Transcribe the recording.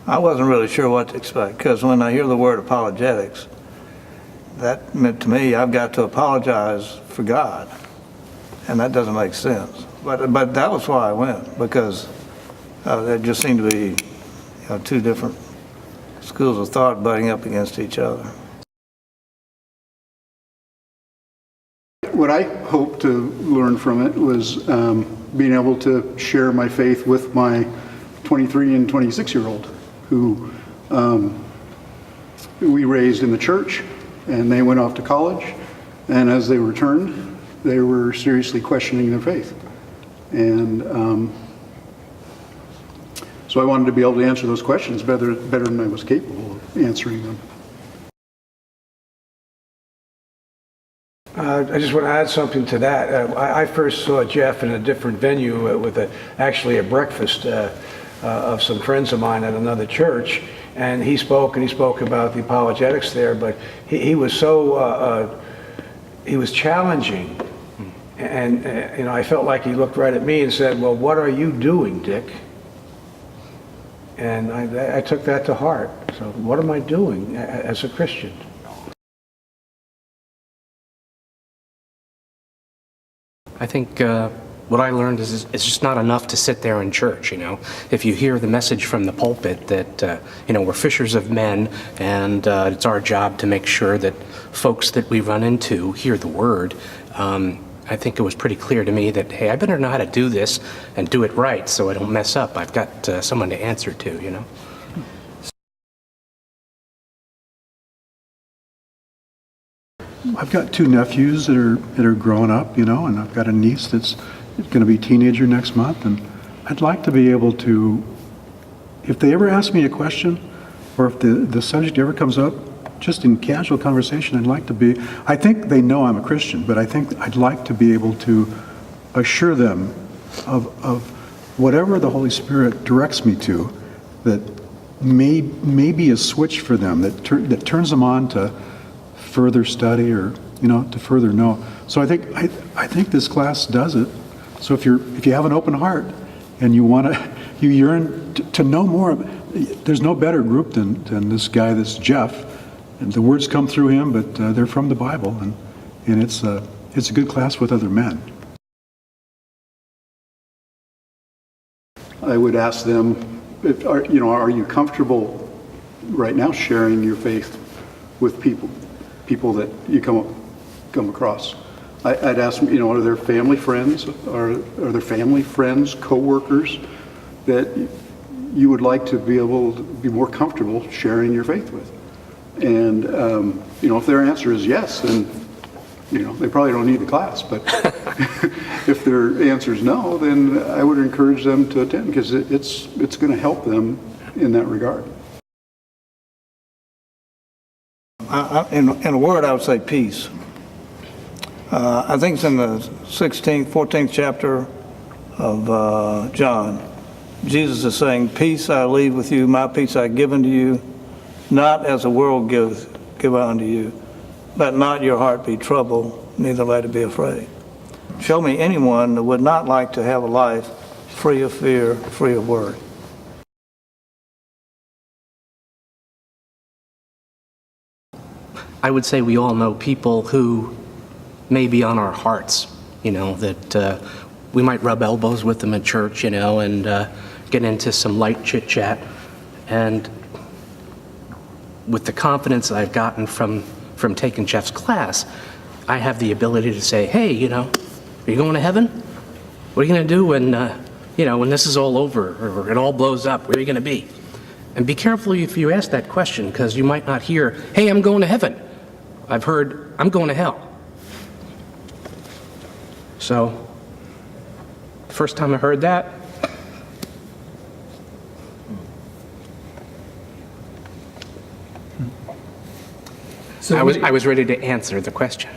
I wasn't really sure what to expect, because when I hear the word apologetics, that meant to me I've got to apologize for God, and that doesn't make sense. But that was why I went, because there just seemed to be two different schools of thought butting up against each other. What I hoped to learn from it was being able to share my faith with my 23 and 26-year-old who we raised in the church, and they went off to college, and as they returned, they were seriously questioning their faith. And so I wanted to be able to answer those questions better than I was capable of answering them. I just want to add something to that. I first saw Jeff in a different venue with actually a breakfast of some friends of mine at another church, and he spoke about the apologetics there, but he was so he was challenging, and I felt like he looked right at me and said, "Well, what are you doing, Dick?" And I took that to heart. So what am I doing as a Christian? I think what I learned is it's just not enough to sit there in church, If you hear the message from the pulpit that, we're fishers of men, and it's our job to make sure that folks that we run into hear the word, I think it was pretty clear to me that, hey, I better know how to do this and do it right so I don't mess up. I've got someone to answer to, I've got two nephews that are growing up, and I've got a niece that's going to be a teenager next month, and I'd like to be able to, if they ever ask me a question, or if the subject ever comes up, just in casual conversation, I'd like to be, I think they know I'm a Christian, but I think I'd like to be able to assure them of whatever the Holy Spirit directs me to, that may be a switch for them, that turns them on to further study, or to further know. So I think this class does it. So if you have an open heart and you yearn to know more, there's no better group than this guy, this Jeff. And the words come through him, but they're from the Bible, and it's a good class with other men. I would ask them, are you comfortable right now sharing your faith with people that you come across? I'd ask them, are there family friends, are there family friends, co-workers that you would like to be able to be more comfortable sharing your faith with? And if their answer is yes, then they probably don't need the class. But if their answer is no, then I would encourage them to attend, because it's going to help them in that regard. In a word, I would say peace. I think it's in the 14th chapter of John. Jesus is saying, "Peace I leave with you, my peace I give unto you, not as the world give unto you. Let not your heart be troubled, neither let it be afraid." Show me anyone that would not like to have a life free of fear, free of worry. I would say we all know people who may be on our hearts, that we might rub elbows with them at church, and get into some light chit-chat. And with the confidence I've gotten from taking Jeff's class, I have the ability to say, hey, are you going to heaven? What are you going to do when this is all over, or it all blows up? Where are you going to be? And be careful if you ask that question, because you might not hear, hey, I'm going to heaven. I've heard, I'm going to hell. So, the first time I heard that, So I was ready to answer the question.